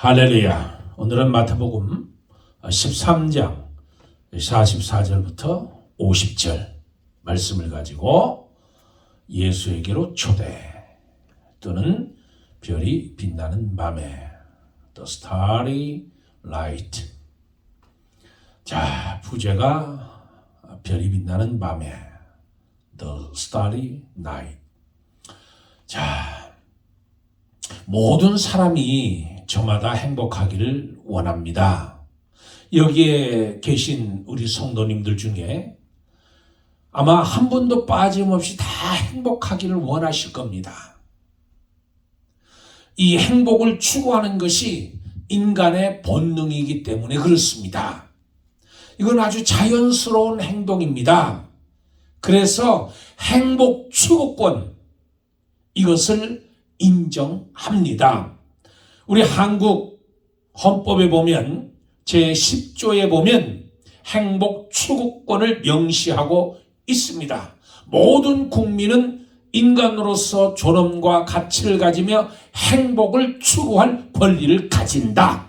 할렐루야. 오늘은 마태복음 13장 44절부터 50절 말씀을 가지고 예수에게로 초대 또는 별이 빛나는 밤에 The Starry Light. 자, 부제가 별이 빛나는 밤에 The Starry Night. 자, 모든 사람이 저마다 행복하기를 원합니다. 여기에 계신 우리 성도님들 중에 아마 한 분도 빠짐없이 다 행복하기를 원하실 겁니다. 이 행복을 추구하는 것이 인간의 본능이기 때문에 그렇습니다. 이건 아주 자연스러운 행동입니다. 그래서 행복 추구권, 이것을 인정합니다. 우리 한국 헌법에 보면 제10조에 보면 행복 추구권을 명시하고 있습니다. 모든 국민은 인간으로서 존엄과 가치를 가지며 행복을 추구할 권리를 가진다.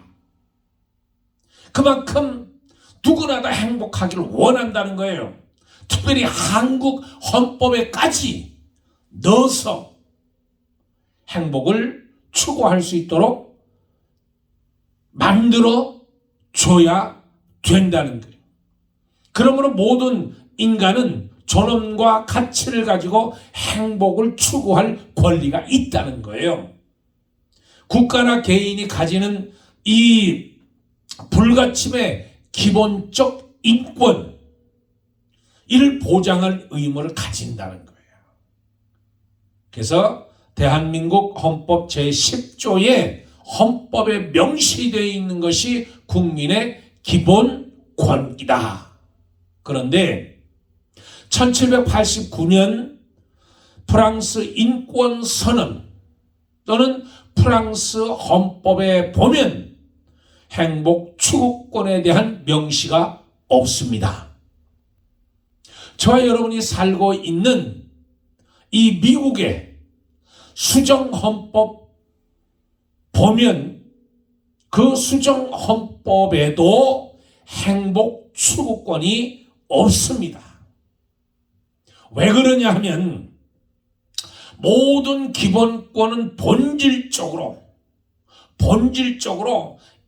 그만큼 누구나 다 행복하기를 원한다는 거예요. 특별히 한국 헌법에까지 넣어서 행복을 추구할 수 있도록 만들어 줘야 된다는 거예요. 그러므로 모든 인간은 존엄과 가치를 가지고 행복을 추구할 권리가 있다는 거예요. 국가나 개인이 가지는 이 불가침의 기본적 인권, 이를 보장할 의무를 가진다는 거예요. 그래서 대한민국 헌법 제10조에 헌법에 명시되어 있는 것이 국민의 기본 권이다. 그런데 1789년 프랑스 인권선언 또는 프랑스 헌법에 보면 행복 추구권에 대한 명시가 없습니다. 저와 여러분이 살고 있는 이 미국의 수정헌법 보면 그 수정헌법에도 행복 추구권이 없습니다. 왜 그러냐 하면 모든 기본권은 본질적으로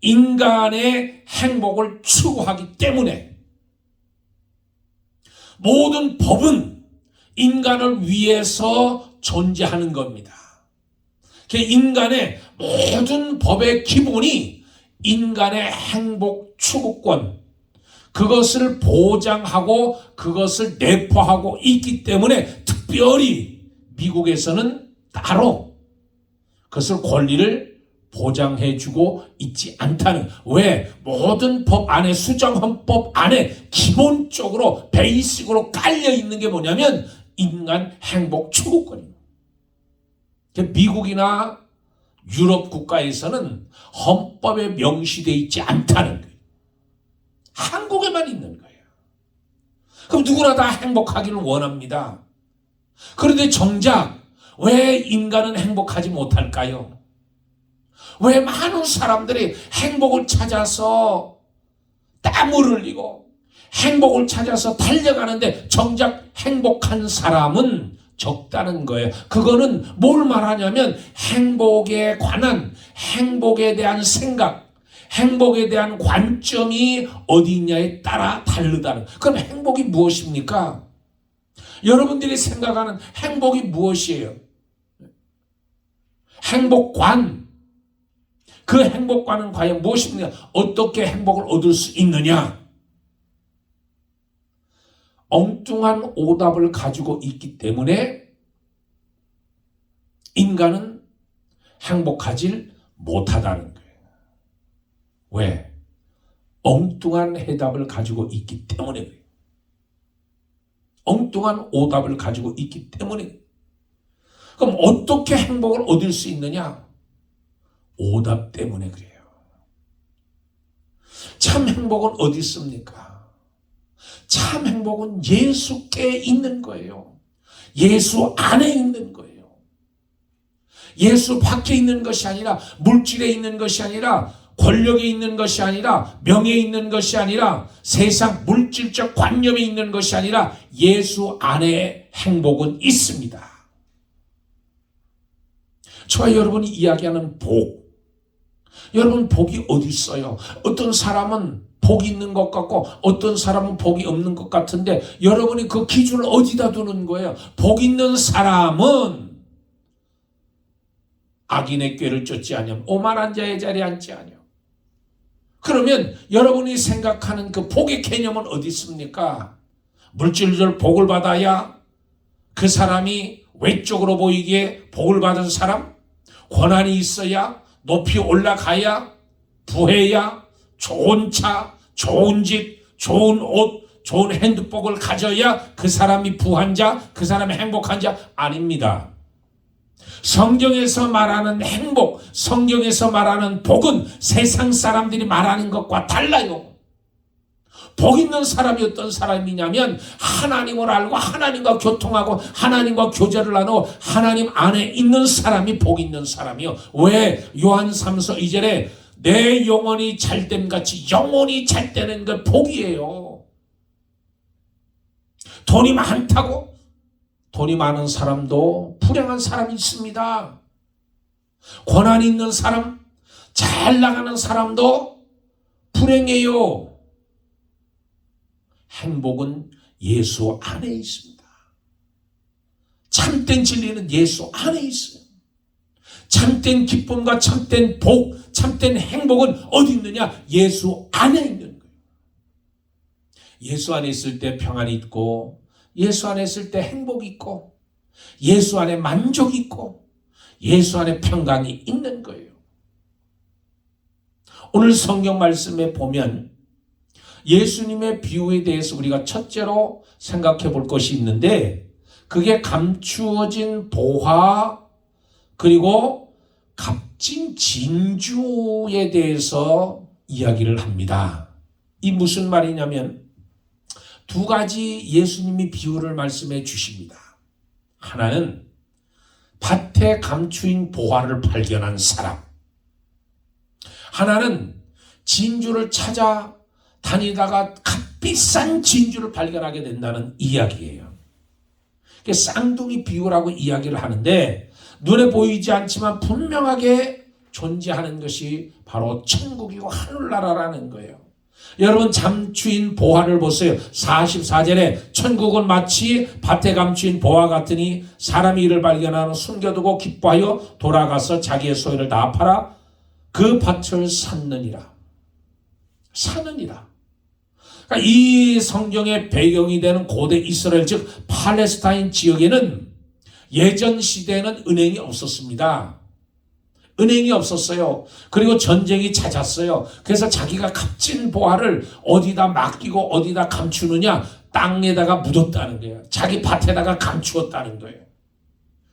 인간의 행복을 추구하기 때문에 모든 법은 인간을 위해서 존재하는 겁니다. 인간의 모든 법의 기본이 인간의 행복 추구권, 그것을 보장하고 그것을 내포하고 있기 때문에 특별히 미국에서는 따로 그것을 권리를 보장해주고 있지 않다는, 왜? 모든 법 안에, 수정헌법 안에 기본적으로 베이식으로 깔려있는 게 뭐냐면 인간 행복 추구권입니다. 미국이나 유럽 국가에서는 헌법에 명시되어 있지 않다는 거예요. 한국에만 있는 거예요. 그럼 누구나 다 행복하기를 원합니다. 그런데 정작 왜 인간은 행복하지 못할까요? 왜 많은 사람들이 행복을 찾아서 땀을 흘리고 행복을 찾아서 달려가는데 정작 행복한 사람은 적다는 거예요. 그거는 뭘 말하냐면 행복에 관한, 행복에 대한 생각, 행복에 대한 관점이 어디 있냐에 따라 다르다는. 그럼 행복이 무엇입니까? 여러분들이 생각하는 행복이 무엇이에요? 행복관. 그 행복관은 과연 무엇입니까? 어떻게 행복을 얻을 수 있느냐? 엉뚱한 오답을 가지고 있기 때문에 인간은 행복하지 못하다는 거예요. 왜? 엉뚱한 해답을 가지고 있기 때문에 그래요. 엉뚱한 오답을 가지고 있기 때문에. 그럼 어떻게 행복을 얻을 수 있느냐? 오답 때문에 그래요. 참 행복은 어디 있습니까? 참 행복은 예수께 있는 거예요. 예수 안에 있는 거예요. 예수 밖에 있는 것이 아니라, 물질에 있는 것이 아니라, 권력에 있는 것이 아니라, 명예에 있는 것이 아니라, 세상 물질적 관념에 있는 것이 아니라 예수 안에 행복은 있습니다. 저와 여러분이 이야기하는 복, 여러분 복이 어디 있어요? 어떤 사람은 복이 있는 것 같고 어떤 사람은 복이 없는 것 같은데, 여러분이 그 기준을 어디다 두는 거예요? 복 있는 사람은 악인의 꾀를 쫓지 아니하며 오만한 자의 자리에 앉지 아니하며. 그러면 여러분이 생각하는 그 복의 개념은 어디 있습니까? 물질적으로 복을 받아야 그 사람이 외적으로 보이기에 복을 받은 사람? 권한이 있어야, 높이 올라가야, 부해야, 좋은 차, 좋은 집, 좋은 옷, 좋은 핸드복을 가져야 그 사람이 부한 자, 그 사람이 행복한 자? 아닙니다. 성경에서 말하는 행복, 성경에서 말하는 복은 세상 사람들이 말하는 것과 달라요. 복 있는 사람이 어떤 사람이냐면, 하나님을 알고 하나님과 교통하고 하나님과 교제를 나누고 하나님 안에 있는 사람이 복 있는 사람이요. 왜? 요한 3서 2절에 내 영혼이 잘됨 같이 영혼이 잘되는 게 복이에요. 돈이 많다고? 돈이 많은 사람도 불행한 사람이 있습니다. 권한이 있는 사람, 잘 나가는 사람도 불행해요. 행복은 예수 안에 있습니다. 참된 진리는 예수 안에 있어요. 참된 기쁨과 참된 복, 참된 행복은 어디 있느냐? 예수 안에 있는 거예요. 예수 안에 있을 때 평안이 있고, 예수 안에 있을 때 행복이 있고, 예수 안에 만족이 있고, 예수 안에 평강이 있는 거예요. 오늘 성경 말씀에 보면 예수님의 비유에 대해서 우리가 첫째로 생각해 볼 것이 있는데, 그게 감추어진 보화 그리고 값진 진주에 대해서 이야기를 합니다. 이 무슨 말이냐면, 두 가지 예수님이 비유를 말씀해 주십니다. 하나는 밭에 감추인 보화를 발견한 사람, 하나는 진주를 찾아 다니다가 값비싼 진주를 발견하게 된다는 이야기예요. 쌍둥이 비유라고 이야기를 하는데, 눈에 보이지 않지만 분명하게 존재하는 것이 바로 천국이고 하늘나라라는 거예요. 여러분, 감추인 보화를 보세요. 44절에 천국은 마치 밭에 감추인 보화 같으니 사람이 이를 발견하는 숨겨두고 기뻐하여 돌아가서 자기의 소유를 다 팔아 그 밭을 샀느니라. 사느니라. 그러니까 이 성경의 배경이 되는 고대 이스라엘, 즉 팔레스타인 지역에는 예전 시대에는 은행이 없었습니다. 은행이 없었어요. 그리고 전쟁이 잦았어요. 그래서 자기가 값진 보화를 어디다 맡기고 어디다 감추느냐? 땅에다가 묻었다는 거예요. 자기 밭에다가 감추었다는 거예요.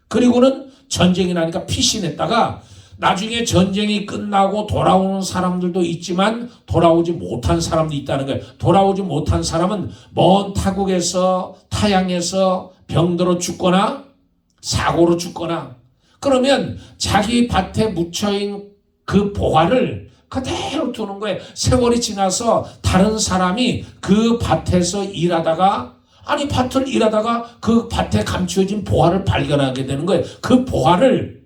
그리고는 전쟁이 나니까 피신했다가 나중에 전쟁이 끝나고 돌아오는 사람들도 있지만 돌아오지 못한 사람도 있다는 거예요. 돌아오지 못한 사람은 먼 타국에서, 타양에서 병들어 죽거나 사고로 죽거나, 그러면 자기 밭에 묻혀있는 그 보화를 그대로 두는 거예요. 세월이 지나서 다른 사람이 그 밭에서 일하다가, 아니 밭을 일하다가 그 밭에 감추어진 보화를 발견하게 되는 거예요. 그 보화를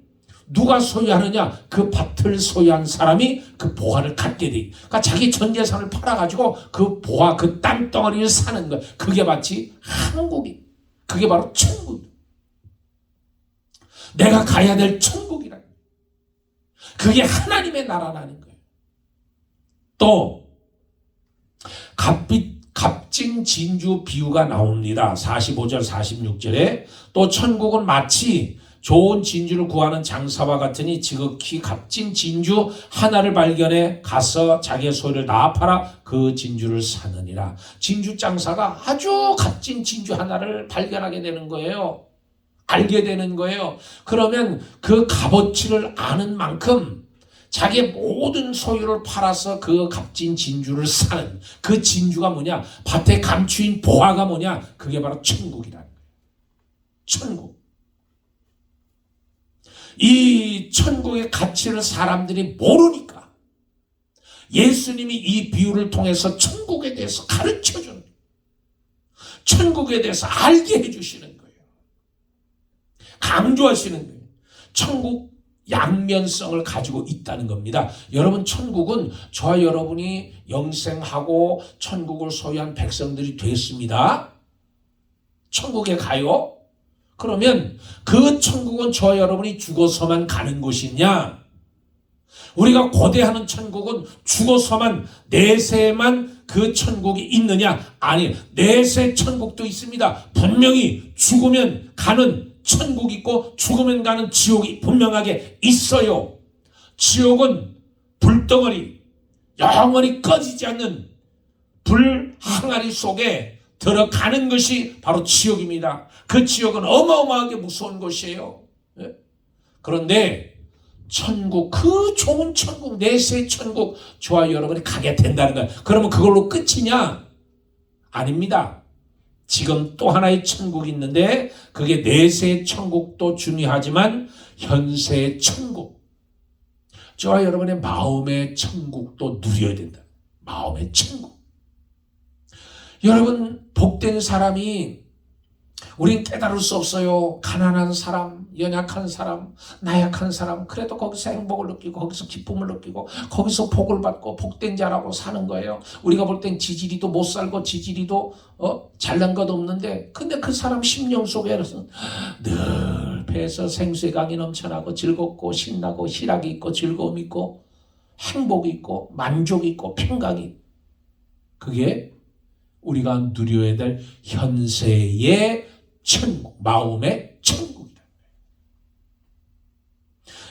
누가 소유하느냐? 그 밭을 소유한 사람이 그 보화를 갖게 돼. 그러니까 자기 전 재산을 팔아가지고 그 보화, 그 땅덩어리를 사는 거예요. 그게 마치 한국이, 그게 바로 천국. 내가 가야 될 천국이라. 그게 하나님의 나라라는 거예요. 또 값진 진주 비유가 나옵니다. 45절 46절에 또 천국은 마치 좋은 진주를 구하는 장사와 같으니 지극히 값진 진주 하나를 발견해 가서 자기의 소유를 다 팔아 그 진주를 사느니라. 진주 장사가 아주 값진 진주 하나를 발견하게 되는 거예요. 알게 되는 거예요. 그러면 그 값어치를 아는 만큼 자기의 모든 소유를 팔아서 그 값진 진주를 사는, 그 진주가 뭐냐? 밭에 감추인 보화가 뭐냐? 그게 바로 천국이라는 거예요. 천국. 이 천국의 가치를 사람들이 모르니까 예수님이 이 비유를 통해서 천국에 대해서 가르쳐주는, 천국에 대해서 알게 해주시는 거예요. 강조하시는 거예요. 천국 양면성을 가지고 있다는 겁니다. 여러분, 천국은 저와 여러분이 영생하고 천국을 소유한 백성들이 됐습니다. 천국에 가요? 그러면 그 천국은 저와 여러분이 죽어서만 가는 곳이냐? 우리가 고대하는 천국은 죽어서만, 내세만 그 천국이 있느냐? 아니, 내세 천국도 있습니다. 분명히 죽으면 가는 천국이 있고 죽으면 가는 지옥이 분명하게 있어요. 지옥은 불덩어리, 영원히 꺼지지 않는 불 항아리 속에 들어가는 것이 바로 지옥입니다. 그 지옥은 어마어마하게 무서운 곳이에요. 그런데 천국, 그 좋은 천국, 내세 천국, 저와 여러분이 가게 된다는 거예요. 그러면 그걸로 끝이냐? 아닙니다. 지금 또 하나의 천국이 있는데 그게 내세 천국도 중요하지만 현세의 천국, 저와 여러분의 마음의 천국도 누려야 된다. 마음의 천국. 여러분, 복된 사람이, 우린 깨달을 수 없어요. 가난한 사람, 연약한 사람, 나약한 사람, 그래도 거기서 행복을 느끼고 거기서 기쁨을 느끼고 거기서 복을 받고 복된 자라고 사는 거예요. 우리가 볼 땐 지지리도 못 살고 지지리도 잘난 것 없는데, 근데 그 사람 심령 속에는 늘 배에서 생수의 강이 넘쳐나고 즐겁고 신나고 희락이 있고 즐거움이 있고 행복이 있고 만족이 있고 평강이, 그게 우리가 누려야 될 현세의 천국, 마음의 천국이다.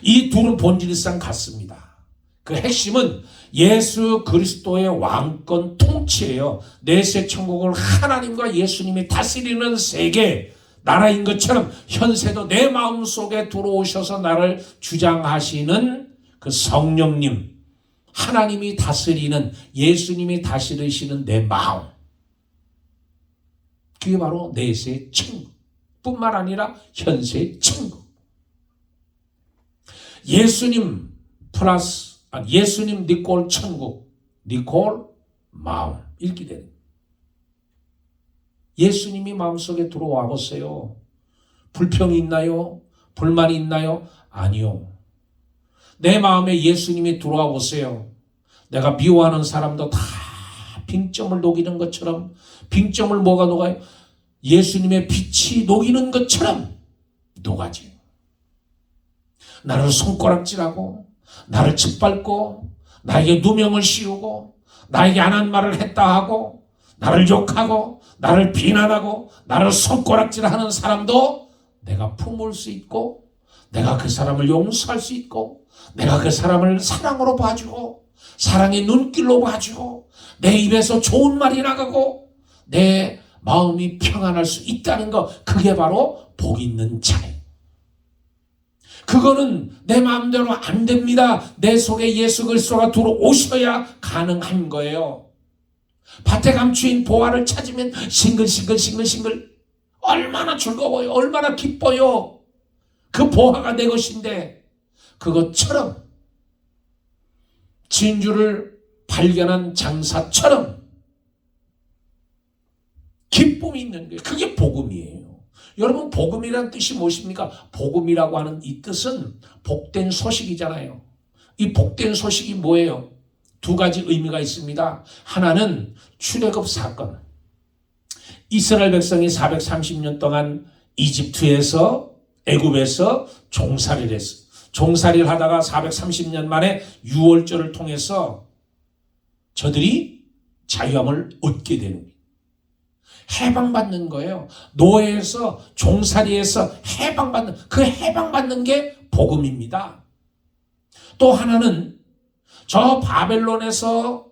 이 둘은 본질상 같습니다. 그 핵심은 예수 그리스도의 왕권 통치예요. 내세 천국을 하나님과 예수님이 다스리는 세계, 나라인 것처럼 현세도 내 마음 속에 들어오셔서 나를 주장하시는 그 성령님, 하나님이 다스리는, 예수님이 다스리시는 내 마음, 그게 바로 내세의 천국 뿐만 아니라 현세의 천국. 예수님 플러스 예수님 니콜 천국, 니콜 마음, 읽게 되는. 예수님이 마음속에 들어와 보세요. 불평이 있나요? 불만이 있나요? 아니요. 내 마음에 예수님이 들어와 보세요. 내가 미워하는 사람도 다 빙점을 녹이는 것처럼, 빙점을 뭐가 녹아요? 예수님의 빛이 녹이는 것처럼 녹아져요. 나를 손가락질하고 나를 짓밟고 나에게 누명을 씌우고 나에게 안 한 말을 했다 하고 나를 욕하고 나를 비난하고 나를 손가락질하는 사람도 내가 품을 수 있고, 내가 그 사람을 용서할 수 있고, 내가 그 사람을 사랑으로 봐주고 사랑의 눈길로 봐주고 내 입에서 좋은 말이 나가고 내 마음이 평안할 수 있다는 것, 그게 바로 복 있는 자예요. 그거는 내 마음대로 안 됩니다. 내 속에 예수 그리스도가 들어오셔야 가능한 거예요. 밭에 감추인 보화를 찾으면 싱글싱글 얼마나 즐거워요. 얼마나 기뻐요. 그 보화가 내 것인데, 그것처럼 진주를 발견한 장사처럼 기쁨이 있는 거예요. 그게 복음이에요. 여러분, 복음이란 뜻이 무엇입니까? 복음이라고 하는 이 뜻은 복된 소식이잖아요. 이 복된 소식이 뭐예요? 두 가지 의미가 있습니다. 하나는 출애굽 사건. 이스라엘 백성이 430년 동안 이집트에서, 애굽에서 종살이를 했어요. 종살이를 하다가 430년 만에 유월절을 통해서 저들이 자유함을 얻게 되는 거예요. 해방받는 거예요. 노예에서, 종살이에서 해방받는, 그 해방받는 게 복음입니다. 또 하나는 저 바벨론에서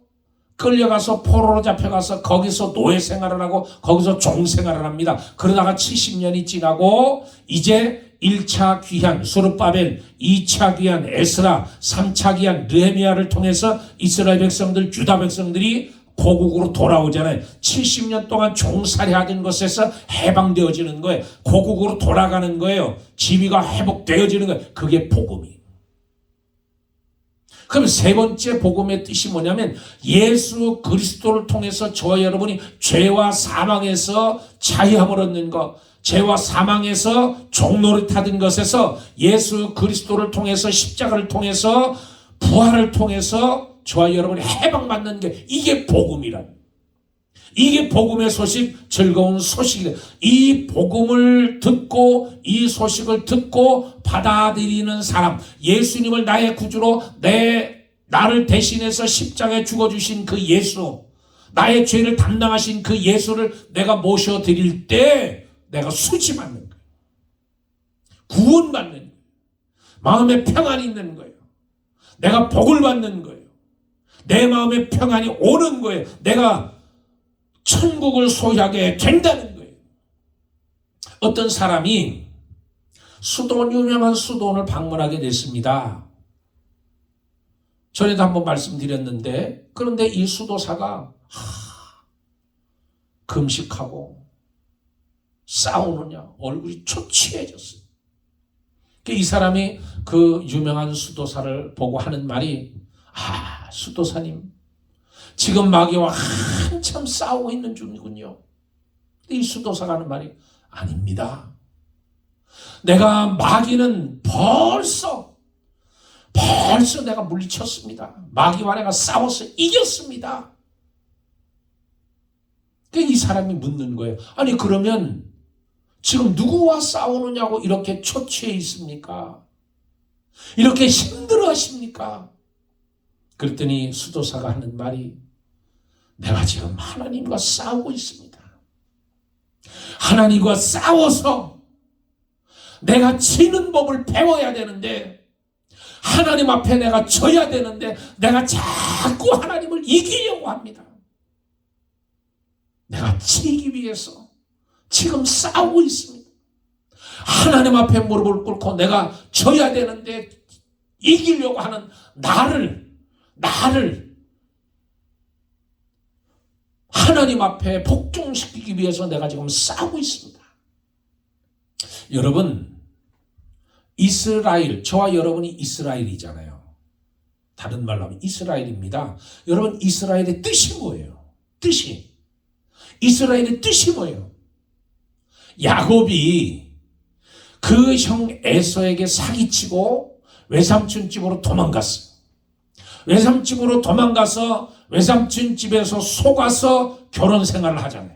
끌려가서 포로로 잡혀가서 거기서 노예 생활을 하고 거기서 종 생활을 합니다. 그러다가 70년이 지나고 이제 1차 귀환 스룹바벨, 2차 귀환 에스라, 3차 귀환 느헤미야를 통해서 이스라엘 백성들, 유다 백성들이 고국으로 돌아오잖아요. 70년 동안 종살이 하던 것에서 해방되어지는 거예요. 고국으로 돌아가는 거예요. 지위가 회복되어지는 거예요. 그게 복음이에요. 그럼 세 번째 복음의 뜻이 뭐냐면 예수 그리스도를 통해서 저와 여러분이 죄와 사망에서 자유함을 얻는 것, 죄와 사망에서 종노릇하던 것에서 예수 그리스도를 통해서 십자가를 통해서 부활을 통해서 저와 여러분이 해방받는 게 이게 복음이란. 이게 복음의 소식, 즐거운 소식이다. 이 복음을 듣고 이 소식을 듣고 받아들이는 사람, 예수님을 나의 구주로 나를 대신해서 십자가에 죽어주신 그 예수, 나의 죄를 담당하신 그 예수를 내가 모셔드릴 때 내가 수치받는 거예요. 구원받는 거예요. 마음에 평안이 있는 거예요. 내가 복을 받는 거예요. 내 마음에 평안이 오는 거예요. 내가 천국을 소유하게 된다는 거예요. 어떤 사람이 유명한 수도원을 방문하게 됐습니다. 전에도 한번 말씀드렸는데, 그런데 이 수도사가 금식하고 싸우느냐 얼굴이 초췌해졌어요. 이 사람이 그 유명한 수도사를 보고 하는 말이, 수도사님, 지금 마귀와 한참 싸우고 있는 중이군요. 이 수도사가 하는 말이, 아닙니다. 내가 마귀는 벌써 내가 물리쳤습니다. 마귀와 내가 싸워서 이겼습니다. 이 사람이 묻는 거예요. 아니 그러면 지금 누구와 싸우느냐고 이렇게 초췌해 있습니까? 이렇게 힘들어 하십니까? 그랬더니 수도사가 하는 말이, 내가 지금 하나님과 싸우고 있습니다. 하나님과 싸워서 내가 지는 법을 배워야 되는데, 하나님 앞에 내가 져야 되는데 내가 자꾸 하나님을 이기려고 합니다. 내가 지기 위해서 지금 싸우고 있습니다. 하나님 앞에 무릎을 꿇고 내가 져야 되는데 이기려고 하는 나를 하나님 앞에 복종시키기 위해서 내가 지금 싸우고 있습니다. 여러분, 이스라엘, 저와 여러분이 이스라엘이잖아요. 다른 말로 하면 이스라엘입니다. 여러분, 이스라엘의 뜻이 뭐예요? 이스라엘의 뜻이 뭐예요? 야곱이 그 형 에서에게 사기치고 외삼촌 집으로 도망갔어요. 외삼집으로 도망가서 외삼촌 집에서 속아서 결혼 생활을 하잖아요.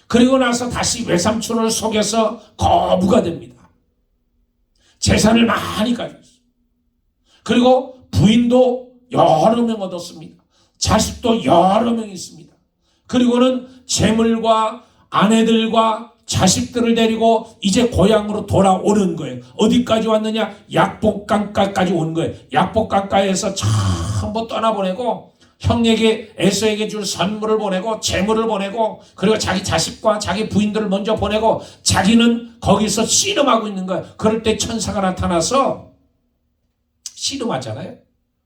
그리고 나서 다시 외삼촌을 속여서 거부가 됩니다. 재산을 많이 가졌어요. 그리고 부인도 여러 명 얻었습니다. 자식도 여러 명 있습니다. 그리고는 재물과 아내들과 자식들을 데리고 이제 고향으로 돌아오는 거예요. 어디까지 왔느냐? 약복강가까지 온 거예요. 약복강가에서 전부 떠나보내고 형에게 에서에게 줄 선물을 보내고 재물을 보내고 그리고 자기 자식과 자기 부인들을 먼저 보내고 자기는 거기서 씨름하고 있는 거예요. 그럴 때 천사가 나타나서 씨름하잖아요.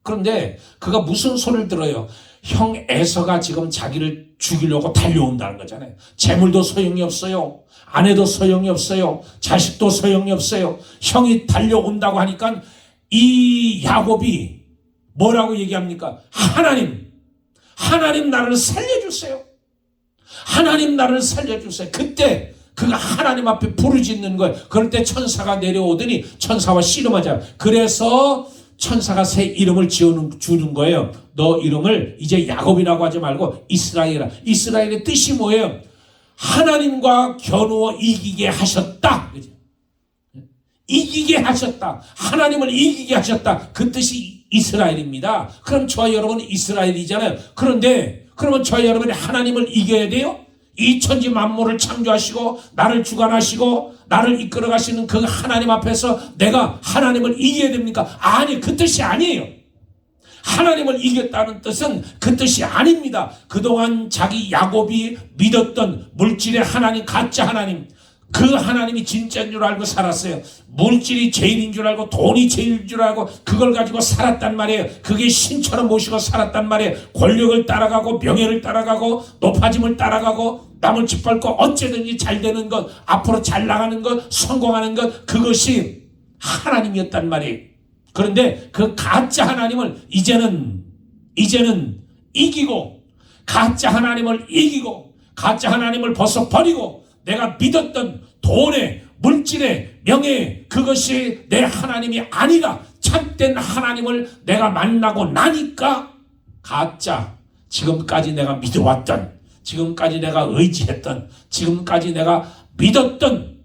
그런데 그가 무슨 소리를 들어요? 형 에서가 지금 자기를 죽이려고 달려온다는 거잖아요. 재물도 소용이 없어요. 아내도 소용이 없어요. 자식도 소용이 없어요. 형이 달려온다고 하니까 이 야곱이 뭐라고 얘기합니까? 하나님 나를 살려주세요. 하나님 나를 살려주세요. 그때 그가 하나님 앞에 부르짖는 거예요. 그럴 때 천사가 내려오더니 천사와 씨름하자. 그래서 천사가 새 이름을 주는 거예요. 너 이름을 이제 야곱이라고 하지 말고 이스라엘이라. 이스라엘의 뜻이 뭐예요? 하나님과 겨누어 이기게 하셨다. 그죠? 이기게 하셨다. 하나님을 이기게 하셨다. 그 뜻이 이스라엘입니다. 그럼 저와 여러분은 이스라엘이잖아요. 그런데 그러면 저와 여러분이 하나님을 이겨야 돼요? 이 천지 만물을 창조하시고 나를 주관하시고 나를 이끌어 가시는 그 하나님 앞에서 내가 하나님을 이겨야 됩니까? 아니, 그 뜻이 아니에요. 하나님을 이겼다는 뜻은 그 뜻이 아닙니다. 그동안 자기 야곱이 믿었던 물질의 하나님, 가짜 하나님, 그 하나님이 진짜인 줄 알고 살았어요. 물질이 제일인 줄 알고 돈이 제일인 줄 알고 그걸 가지고 살았단 말이에요. 그게 신처럼 모시고 살았단 말이에요. 권력을 따라가고 명예를 따라가고 높아짐을 따라가고 남을 짓밟고 어째든지 잘 되는 것, 앞으로 잘 나가는 것, 성공하는 것, 그것이 하나님이었단 말이에요. 그런데 그 가짜 하나님을 이제는 이기고, 가짜 하나님을 이기고 가짜 하나님을 벗어버리고 내가 믿었던 돈의 물질의 명예, 그것이 내 하나님이 아니라 참된 하나님을 내가 만나고 나니까 가짜, 지금까지 내가 믿어왔던, 지금까지 내가 의지했던, 지금까지 내가 믿었던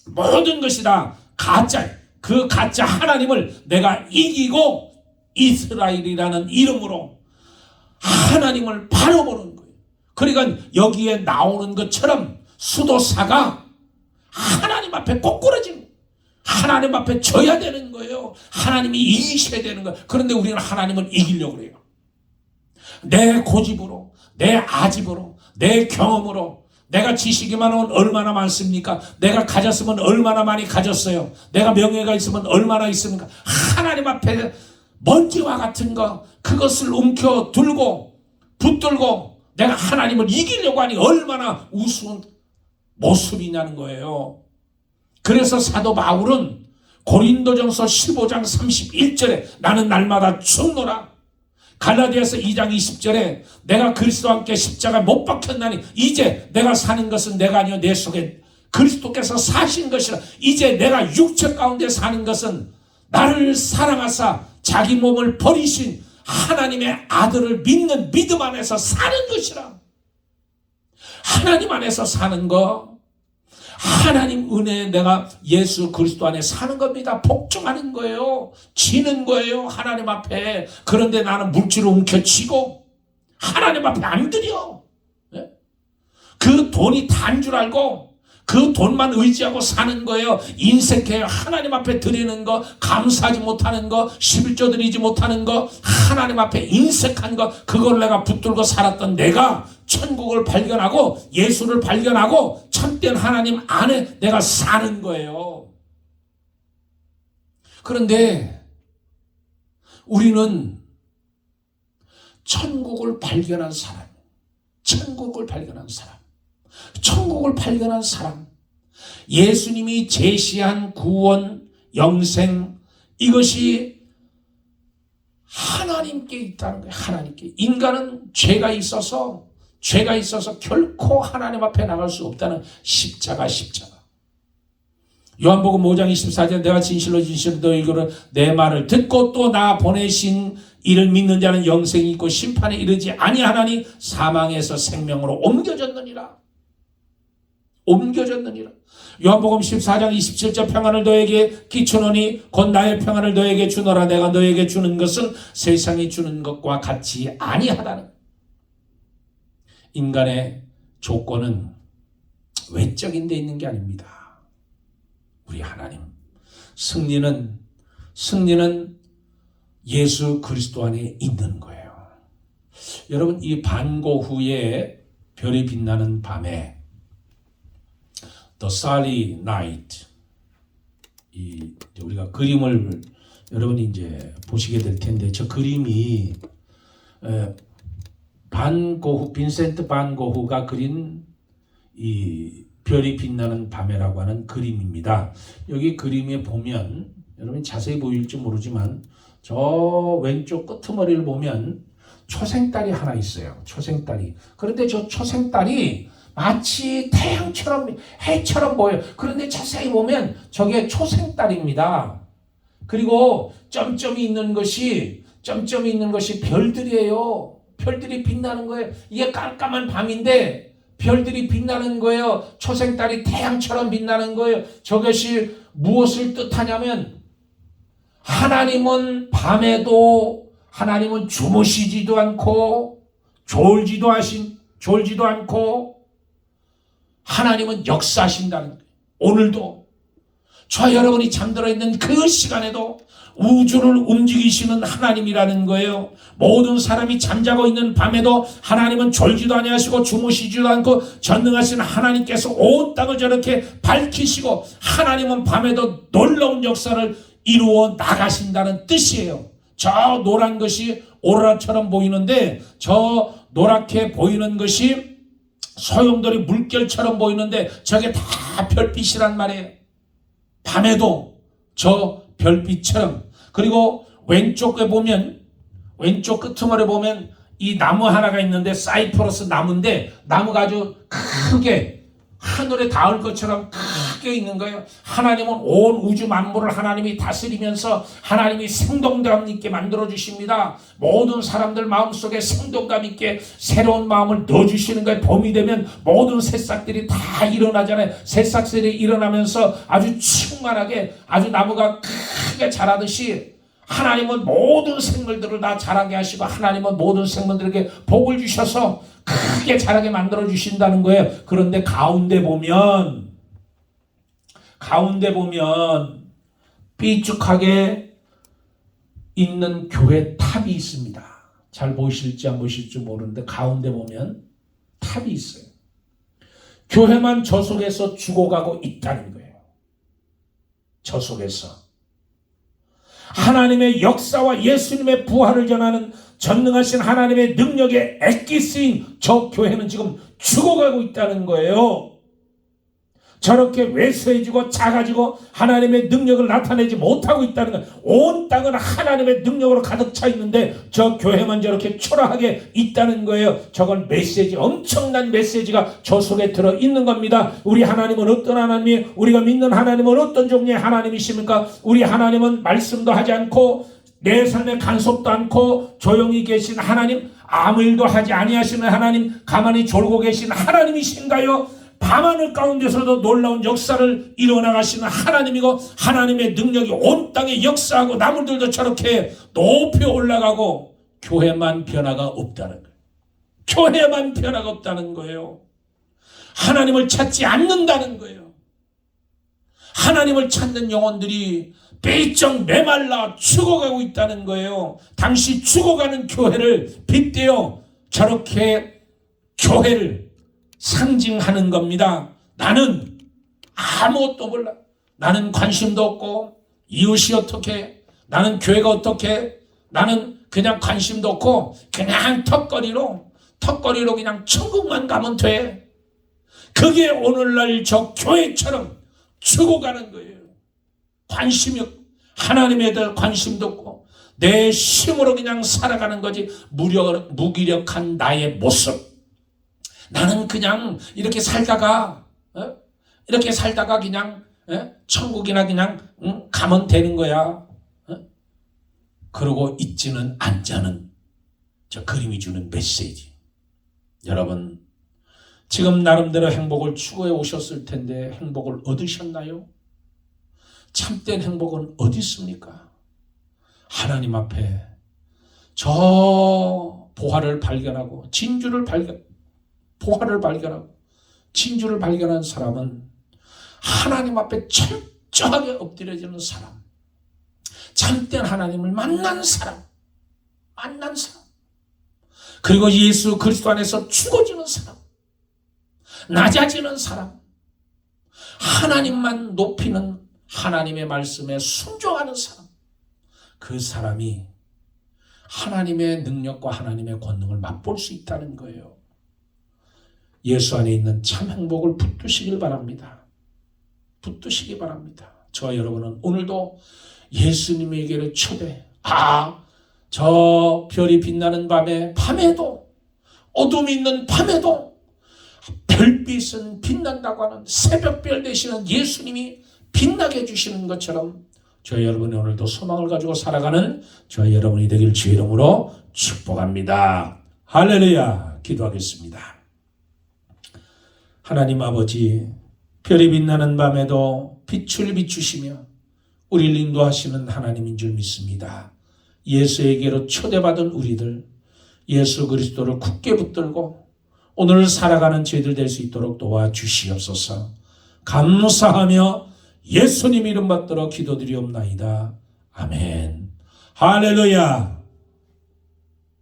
모든 것이 다 가짜, 그 가짜 하나님을 내가 이기고 이스라엘이라는 이름으로 하나님을 바라보는 거예요. 그러니까 여기에 나오는 것처럼 수도사가 하나님 앞에 꼬꾸라지는, 하나님 앞에 져야 되는 거예요. 하나님이 이기셔야 되는 거예요. 그런데 우리는 하나님을 이기려고 그래요. 내 고집으로, 내 아집으로, 내 경험으로. 내가 지식이만 얼마나 많습니까? 내가 가졌으면 얼마나 많이 가졌어요. 내가 명예가 있으면 얼마나 있습니까? 하나님 앞에 먼지와 같은 거, 그것을 움켜들고 붙들고 내가 하나님을 이기려고 하니 얼마나 우스운 모습이냐는 거예요. 그래서 사도 바울은 고린도전서 15장 31절에 나는 날마다 죽노라. 갈라디아서 2장 20절에 내가 그리스도와 함께 십자가에 못 박혔나니 이제 내가 사는 것은 내가 아니요 내 속에 그리스도께서 사신 것이라. 이제 내가 육체 가운데 사는 것은 나를 사랑하사 자기 몸을 버리신 하나님의 아들을 믿는 믿음 안에서 사는 것이라. 하나님 안에서 사는 거, 하나님 은혜에 내가 예수 그리스도 안에 사는 겁니다. 복종하는 거예요. 지는 거예요. 하나님 앞에. 그런데 나는 물질을 움켜쥐고 하나님 앞에 안 드려. 그 돈이 다인 줄 알고 그 돈만 의지하고 사는 거예요. 인색해요. 하나님 앞에 드리는 거, 감사하지 못하는 거, 11조 드리지 못하는 거, 하나님 앞에 인색한 거, 그걸 내가 붙들고 살았던 내가 천국을 발견하고 예수를 발견하고 참된 하나님 안에 내가 사는 거예요. 그런데 우리는 천국을 발견한 사람, 천국을 발견한 사람, 천국을 발견한 사람, 예수님이 제시한 구원, 영생, 이것이 하나님께 있다는 거예요. 하나님께. 인간은 죄가 있어서 결코 하나님 앞에 나갈 수 없다는 십자가. 요한복음 5장 24절 내가 진실로 너희가 내 말을 듣고 또 나 보내신 이를 믿는 자는 영생이 있고 심판에 이르지 아니하나니 사망에서 생명으로 옮겨졌느니라. 요한복음 14장 27절 평안을 너에게 끼치노니 곧 나의 평안을 너에게 주노라. 내가 너에게 주는 것은 세상이 주는 것과 같이 아니하다는. 인간의 조건은 외적인 데 있는 게 아닙니다. 우리 하나님. 승리는 예수 그리스도 안에 있는 거예요. 여러분, 이 반고 후에 별이 빛나는 밤에 The Starry Night, 우리가 그림을 여러분이 이제 보시게 될 텐데, 저 그림이 빈센트 반 고흐가 그린 이 별이 빛나는 밤에라고 하는 그림입니다. 여기 그림에 보면 여러분 자세히 보일지 모르지만 저 왼쪽 끄트머리를 보면 초생달이 하나 있어요. 초생달이. 그런데 저 초생달이 마치 태양처럼 해처럼 보여요. 그런데 자세히 보면 저게 초생달입니다. 그리고 점점이 있는 것이 별들이에요. 별들이 빛나는 거예요. 이게 깜깜한 밤인데 별들이 빛나는 거예요. 초생달이 태양처럼 빛나는 거예요. 저것이 무엇을 뜻하냐면 하나님은 밤에도 하나님은 주무시지도 않고 졸지도 않고 하나님은 역사하신다는 거예요. 오늘도 저와 여러분이 잠들어 있는 그 시간에도 우주를 움직이시는 하나님이라는 거예요. 모든 사람이 잠자고 있는 밤에도 하나님은 졸지도 아니하시고 주무시지도 않고 전능하신 하나님께서 온 땅을 저렇게 밝히시고 하나님은 밤에도 놀라운 역사를 이루어 나가신다는 뜻이에요. 저 노란 것이 오로라처럼 보이는데 저 노랗게 보이는 것이 소용돌이 물결처럼 보이는데 저게 다 별빛이란 말이에요. 밤에도 저 별빛처럼. 그리고 왼쪽에 보면 왼쪽 끄트머리에 보면 이 나무 하나가 있는데 사이프러스 나무인데 나무가 아주 크게 하늘에 닿을 것처럼 크게 있는 거예요. 하나님은 온 우주 만물을 하나님이 다스리면서 하나님이 생동감 있게 만들어 주십니다. 모든 사람들 마음속에 생동감 있게 새로운 마음을 넣어주시는 거예요. 봄이 되면 모든 새싹들이 다 일어나잖아요. 새싹들이 일어나면서 아주 충만하게 아주 나무가 크게 자라듯이 하나님은 모든 생물들을 다 자라게 하시고 하나님은 모든 생물들에게 복을 주셔서 크게 자라게 만들어 주신다는 거예요. 그런데 가운데 보면 삐죽하게 있는 교회 탑이 있습니다. 잘 보이실지 안 보이실지 모르는데 가운데 보면 탑이 있어요. 교회만 저 속에서 죽어가고 있다는 거예요. 저 속에서 하나님의 역사와 예수님의 부활을 전하는 전능하신 하나님의 능력에 애기 쓰인 저 교회는 지금 죽어가고 있다는 거예요. 저렇게 왜소해지고 작아지고 하나님의 능력을 나타내지 못하고 있다는 거예요. 온 땅은 하나님의 능력으로 가득 차 있는데 저 교회만 저렇게 초라하게 있다는 거예요. 저건 메시지, 엄청난 메시지가 저 속에 들어있는 겁니다. 우리 하나님은 어떤 하나님이, 우리가 믿는 하나님은 어떤 종류의 하나님이십니까? 우리 하나님은 말씀도 하지 않고 내 삶에 간섭도 않고 조용히 계신 하나님, 아무 일도 하지 아니하시는 하나님, 가만히 졸고 계신 하나님이신가요? 밤하늘 가운데서도 놀라운 역사를 이뤄나가시는 하나님이고 하나님의 능력이 온 땅에 역사하고 나무들도 저렇게 높이 올라가고 교회만 변화가 없다는 거예요. 교회만 변화가 없다는 거예요. 하나님을 찾지 않는다는 거예요. 하나님을 찾는 영혼들이 삐쩍 메말라 죽어가고 있다는 거예요. 당시 죽어가는 교회를 빗대어 저렇게 교회를 상징하는 겁니다. 나는 아무것도 몰라. 나는 관심도 없고 이웃이 어떻게, 나는 교회가 어떻게, 나는 그냥 관심도 없고 그냥 턱걸이로 그냥 천국만 가면 돼. 그게 오늘날 저 교회처럼 죽어가는 거예요. 관심이 없고 하나님에 대한 관심도 없고 내 힘으로 그냥 살아가는 거지. 무기력한 나의 모습. 나는 그냥 이렇게 살다가 그냥 천국이나 그냥 가면 되는 거야. 그러고 있지는 않자는 저 그림이 주는 메시지. 여러분, 지금 나름대로 행복을 추구해 오셨을 텐데 행복을 얻으셨나요? 참된 행복은 어디 있습니까? 하나님 앞에 저 보화를 발견하고 보화를 발견하고 진주를 발견한 사람은 하나님 앞에 철저하게 엎드려지는 사람, 참된 하나님을 만난 사람, 그리고 예수 그리스도 안에서 죽어지는 사람, 낮아지는 사람, 하나님만 높이는 하나님의 말씀에 순종하는 사람, 그 사람이 하나님의 능력과 하나님의 권능을 맛볼 수 있다는 거예요. 예수 안에 있는 참 행복을 붙드시길 바랍니다. 붙드시기 바랍니다. 저와 여러분은 오늘도 예수님에게로 초대, 저 별이 빛나는 밤에도 어둠이 있는 밤에도 별빛은 빛난다고 하는 새벽별 되시는 예수님이 빛나게 해주시는 것처럼 저와 여러분이 오늘도 소망을 가지고 살아가는 저와 여러분이 되길 주의 이름으로 축복합니다. 할렐루야. 기도하겠습니다. 하나님 아버지, 별이 빛나는 밤에도 빛을 비추시며 우리를 인도하시는 하나님인 줄 믿습니다. 예수에게로 초대받은 우리들, 예수 그리스도를 굳게 붙들고 오늘 살아가는 저희들 될 수 있도록 도와주시옵소서. 감사하며 예수님 이름 받들어 기도드리옵나이다. 아멘. 할렐루야.